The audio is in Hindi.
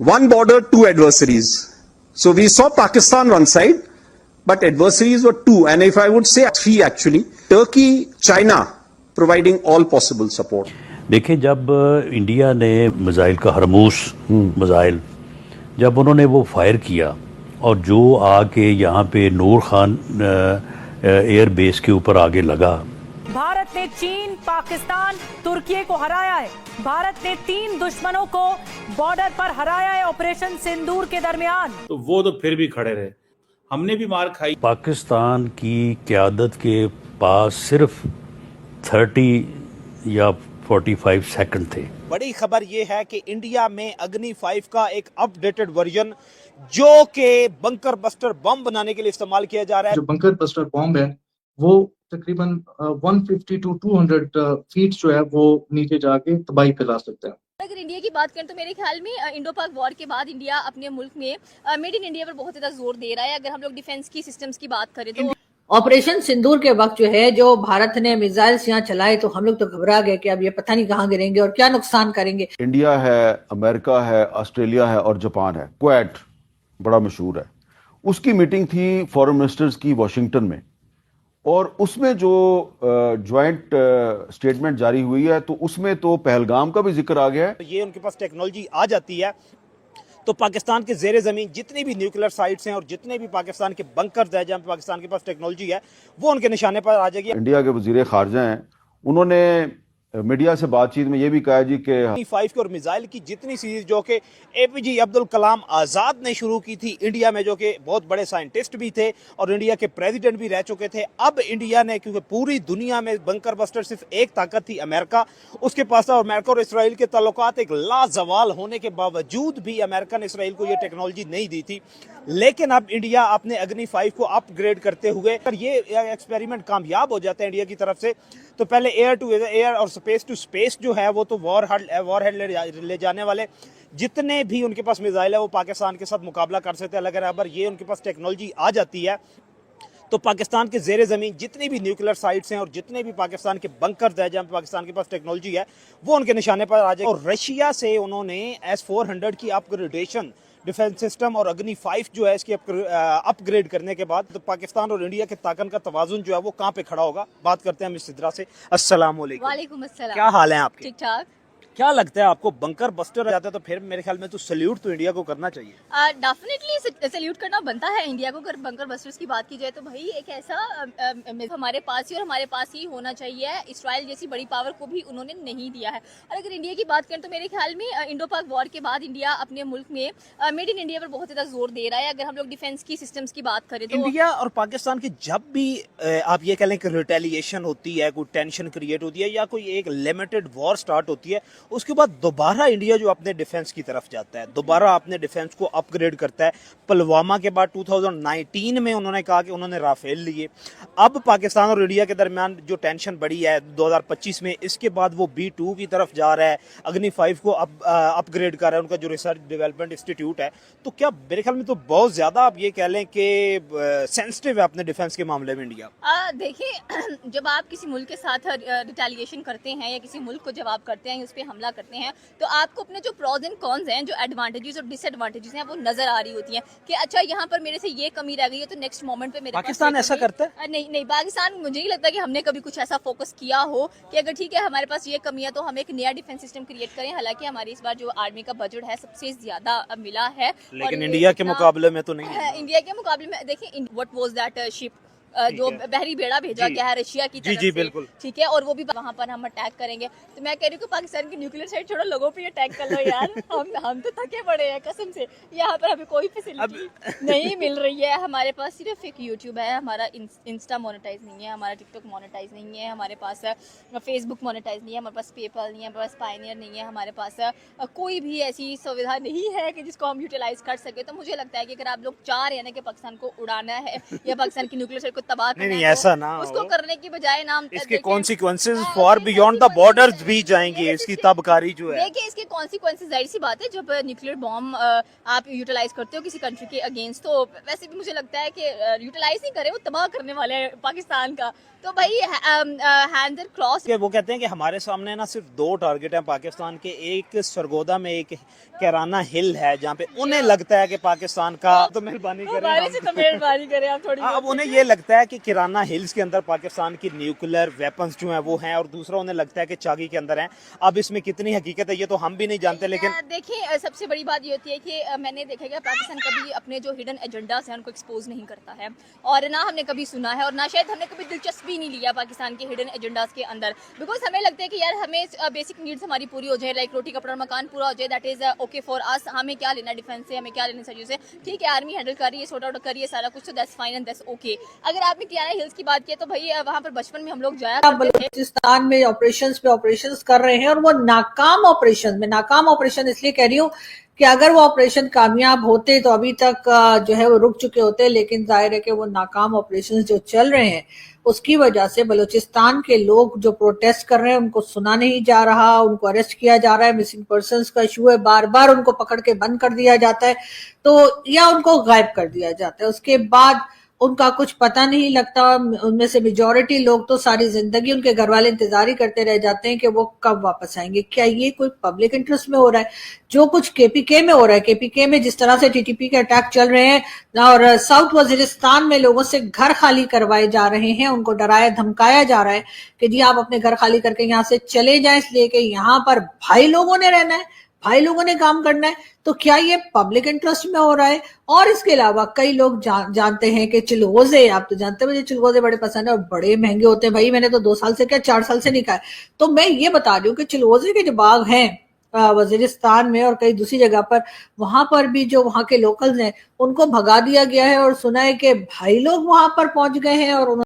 one border, two adversaries. So we saw Pakistan one side, but adversaries were two, and if I would say three actually, Turkey, China providing all possible support. देखिए, जब इंडिया ने मिसाइल का हरमूस मिसाइल जब उन्होंने वो फायर किया और जो आके यहाँ पे नूर खान एयर बेस के ऊपर आगे लगा, भारत ने चीन, पाकिस्तान, तुर्की को हराया है। भारत ने 3 दुश्मनों को बॉर्डर पर हराया है ऑपरेशन सिंदूर के दरमियान। तो वो तो फिर भी खड़े रहे, हमने भी मार खाई। पाकिस्तान की क़यादत के पास सिर्फ 30 या 45 सेकंड थे। बड़ी खबर ये है कि इंडिया में अग्नि 5 का एक अपडेटेड वर्जन जो कि बंकर बस्टर बम बनाने के लिए इस्तेमाल किया जा रहा है। जो बंकर बस्टर बम है वो तकरीबन 150 टू 200 फीट जो है वो नीचे जाके तबाही फैला सकता है। अगर इंडिया की बात करें तो मेरे ख्याल में इंडो पाक वॉर के बाद इंडिया अपने मुल्क में मेड इन इंडिया पर बहुत ज़्यादा जोर दे रहा है। अगर हम लोग डिफेंस की सिस्टम्स की बात करें तो ऑपरेशन सिंदूर के वक्त जो है जो भारत ने मिसाइल्स यहाँ चलाए तो हम लोग तो घबरा गए कि अब ये पता नहीं कहाँ गिरेंगे और क्या नुकसान करेंगे। इंडिया है, अमेरिका है, ऑस्ट्रेलिया है और जापान है। क्वेट बड़ा मशहूर है, उसकी मीटिंग थी फॉरेन मिनिस्टर्स की वाशिंगटन में, और उसमें जो ज्वाइंट स्टेटमेंट जारी हुई है तो उसमें तो पहलगाम का भी जिक्र आ गया है। ये उनके पास टेक्नोलॉजी आ जाती है तो पाकिस्तान के ज़ेरे ज़मीन जितनी भी न्यूक्लियर साइट्स हैं और जितने भी पाकिस्तान के बंकर्स हैं जहाँ पाकिस्तान के पास टेक्नोलॉजी है वो उनके निशाने पर आ जाएगी। इंडिया के वजीर खारजा हैं, उन्होंने मीडिया से बातचीत में ये भी कहा जी कि 5 और मिसाइल की जितनी सीरीज जो कि एपीजे अब्दुल कलाम आज़ाद ने शुरू की थी इंडिया में, जो कि बहुत बड़े साइंटिस्ट भी थे और इंडिया के प्रेसिडेंट भी रह चुके थे। अब इंडिया ने, क्योंकि पूरी दुनिया में बंकर बस्टर सिर्फ एक ताकत थी अमेरिका, उसके पास था, और अमेरिका और इसराइल के ताल्लुकात एक लाजवाल होने के बावजूद भी अमेरिका ने इसराइल को ये टेक्नोलॉजी नहीं दी थी। लेकिन अब इंडिया अपने अग्नि 5 को अपग्रेड करते हुए अगर ये एक्सपेरिमेंट कामयाब हो जाते हैं इंडिया की तरफ से तो पहले एयर टू एयर और स्पेस टू स्पेस जो है वो तो वॉर हेड ले जाने वाले जितने भी उनके पास मिसाइल है वो पाकिस्तान के साथ मुकाबला कर सकते हैं। अगर ये उनके पास टेक्नोलॉजी आ जाती है तो पाकिस्तान के ज़ेरे ज़मीन जितनी भी न्यूक्लियर साइट्स हैं और जितने भी पाकिस्तान के बंकर्स हैं जहाँ पाकिस्तान के पास टेक्नोलॉजी है वो उनके निशाने पर आ जाए। और रशिया से उन्होंने S-400 की अपग्रेडेशन डिफेंस सिस्टम और अग्नि 5 जो है इसकी अपग्रेड करने के बाद तो पाकिस्तान और इंडिया के ताकत का तवाजुन जो है वो कहाँ पे खड़ा होगा। बात करते हैं मिस सिद्रा से। अस्सलाम वालेकुम। क्या हाल है आपके? ठीक ठाक। क्या लगता है आपको, बंकर बस्टर आ जाता है तो फिर मेरे ख्याल में तो सल्यूट तो इंडिया को करना चाहिए। डेफिनेटली सल्यूट करना बनता है इंडिया को। अगर बंकर बस्टर्स की बात की जाए तो भाई एक ऐसा हमारे पास ही और हमारे पास ही होना चाहिए। इसराइल जैसी बड़ी पावर को भी उन्होंने नहीं दिया है। और अगर इंडिया की बात करें तो मेरे ख्याल में इंडो पाक वॉर के बाद इंडिया अपने मुल्क में मेड इन इंडिया पर बहुत ज़्यादा जोर दे रहा है। अगर हम लोग डिफेंस की सिस्टम्स की बात करें तो इंडिया और पाकिस्तान की जब भी आप ये कह लें कि रिटेलिएशन होती है, कोई टेंशन क्रिएट होती है या कोई एक लिमिटेड वॉर स्टार्ट होती है, उसके बाद दोबारा इंडिया जो अपने डिफेंस की तरफ जाता है, दोबारा अपने डिफेंस को अपग्रेड करता है। पुलवामा के बाद 2019 में उन्होंने कहा कि उन्होंने राफेल लिए। अब पाकिस्तान और इंडिया के दरमियान जो टेंशन बढ़ी है 2025 में, इसके बाद वो B2 की तरफ जा रहा है, अग्नि 5 को अपग्रेड कर रहा है, उनका जो रिसर्च डेवलपमेंट इंस्टीट्यूट है। तो क्या मेरे ख्याल में तो बहुत ज़्यादा आप ये कह लें कि सेंसिटिव है अपने डिफेंस के मामले में इंडिया। देखिए, जब आप किसी मुल्क के साथ रिटेलिएशन करते हैं या किसी मुल्क को जब आप करते हैं उस पर हमला करते हैं तो आपको अपने जो प्रॉज एंड कॉन्स हैं, जो एडवांटेजेस और डिसएडवांटेजेस हैं वो नजर आ रही होती हैं कि अच्छा यहाँ पर मेरे से ये कमी रह गई है तो नेक्स्ट मोमेंट पे मेरे पाकिस्तान ऐसा करता है? नहीं, पाकिस्तान मुझे नहीं लगता कि हमने कभी कुछ ऐसा फोकस किया हो कि अगर ठीक है हमारे पास ये कमी है तो हम एक नया डिफेंस सिस्टम क्रिएट करें। हालांकि हमारी इस बार जो आर्मी का बजट है सबसे ज्यादा मिला है, लेकिन इंडिया के मुकाबले में तो नहीं है। इंडिया के मुकाबले में देखिए व्हाट वाज दैट शिप जो बहरी बेड़ा भेजा गया है रशिया की तरफ से, बिल्कुल ठीक है, और वो भी वहाँ पर हम अटैक करेंगे। तो मैं कह रही हूँ कि पाकिस्तान की न्यूक्लियर साइड छोड़ो, लोगों पे अटैक कर लो यार। हम तो थके पड़े हैं कसम से। यहाँ पर हमें कोई फैसिलिटी नहीं मिल रही है। हमारे पास सिर्फ एक यूट्यूब है, हमारा इंस्टा मोनेटाइज नहीं है, हमारा टिकटॉक मोनेटाइज नहीं है, हमारे पास फेसबुक मोनेटाइज नहीं है, हमारे पास पेपल नहीं है, हमारे पास पायनियर नहीं है, हमारे पास कोई भी ऐसी सुविधा नहीं है कि जिसको हम यूटिलाइज कर सके। तो मुझे लगता है कि अगर आप लोग चाह रहे हैं ना कि पाकिस्तान को उड़ाना है या पाकिस्तान की न्यूक्लियर साइड को को तबाह करना नहीं, है, ऐसा ना उसको हो। करने की बजाय ना हम इसके देखें- कॉन्सिक्वेंसेज हाँ, फॉर इसके बियॉन्ड द consequences बॉर्डर्स हैं। भी जाएंगे, देखिए, इसकी इसके- तबकारी जो है। देखिए इसके कॉन्सिक्वेंसेज जाहिर सी बात है, जब न्यूक्लियर बॉम्ब आप यूटिलाइज करते हो किसी कंट्री के अगेंस्ट, तो वैसे भी मुझे लगता है कि यूटिलाइज नहीं करें, वो तबाह करने वाले हैं पाकिस्तान का। तो भाई हैंड्स आर क्रॉस। वो कहते हैं कि हमारे सामने ना सिर्फ 2 टारगेट हैं पाकिस्तान के, एक सरगोदा में, एक कैराना हिल है, जहाँ पे उन्हें लगता है कि पाकिस्तान का तो मेहरबानी करें हमारे से तो मेहरबानी करें आप थोड़ी अब उन्हें ये लगता है कि किराना हिल्स के अंदर पाकिस्तान की न्यूक्लियर वेपन्स जो हैं वो हैं, और दूसरा उन्हें लगता है कि चागी के अंदर हैं। अब इसमें कितनी हकीकत है ये तो हम भी नहीं जानते, लेकिन देखिए सबसे बड़ी बात ये होती है कि मैंने देखा कि पाकिस्तान कभी अपने जो हिडन एजेंडास हैं उनको एक्सपोज नहीं करता है, और ना हमने कभी सुना है, और ना शायद हमने कभी दिलचस्पी नहीं लिया पाकिस्तान के हिडन एजेंडास के अंदर, बिकॉज हमें लगता है कि यार हमें बेसिक नीड्स हमारी पूरी हो जाए, लाइक रोटी कपड़ा मकान पूरा हो जाए, that is okay for us. हमें क्या लेना डिफेंस से, हमें क्या लेना चीज़ों से, ठीक है आर्मी हैंडल कर रही है, सॉर्ट आउट कर रही है सारा कुछ, तो that's fine and that's okay. अगर आपने किराना हिल्स की बात की तो भाई वहाँ पर बचपन में हम लोग जाया करते थे। बलूचिस्तान में ऑपरेशंस पे ऑपरेशंस कर रहे हैं, और वो नाकाम ऑपरेशन में, नाकाम ऑपरेशन इसलिए कह रही हूँ कि अगर वो ऑपरेशन कामयाब होते तो अभी तक जो है वो रुक चुके होते, लेकिन जाहिर है कि वो नाकाम ऑपरेशंस जो चल रहे हैं उसकी वजह से बलूचिस्तान के लोग जो प्रोटेस्ट कर रहे हैं उनको सुना नहीं जा रहा, उनको अरेस्ट किया जा रहा है, मिसिंग पर्संस का इशू है, बार बार उनको पकड़ के बंद कर दिया जाता है, तो या उनको गायब कर दिया जाता है, उसके बाद उनका कुछ पता नहीं लगता। उनमें से मेजॉरिटी लोग तो सारी जिंदगी उनके घर वाले इंतजार ही करते रह जाते हैं कि वो कब वापस आएंगे। क्या ये कोई पब्लिक इंटरेस्ट में हो रहा है? जो कुछ केपीके में हो रहा है, केपीके में जिस तरह से टीटीपी के अटैक चल रहे हैं और साउथ वजीरिस्तान में लोगों से घर खाली करवाए जा रहे हैं, उनको डराया धमकाया जा रहा है कि जी आप अपने घर खाली करके यहाँ से चले जाएं, इसलिए कि यहाँ पर भाई लोगों ने रहना है, भाई लोगों ने काम करना है, तो क्या ये पब्लिक इंटरेस्ट में हो रहा है? और इसके अलावा कई लोग जानते हैं कि चिलगोजे, आप तो जानते हैं मुझे चिलगोजे बड़े पसंद है और बड़े महंगे होते हैं भाई, मैंने तो 2 साल से क्या 4 साल से नहीं खाए। तो मैं ये बता रही हूँ कि चिलगोजे के जो बाग हैं वजीरिस्तान में और कई दूसरी जगह पर, वहां पर भी जो वहां के लोकल्स हैं उनको भगा दिया गया है, और सुना है कि भाई लोग वहां पर पहुंच गए हैं और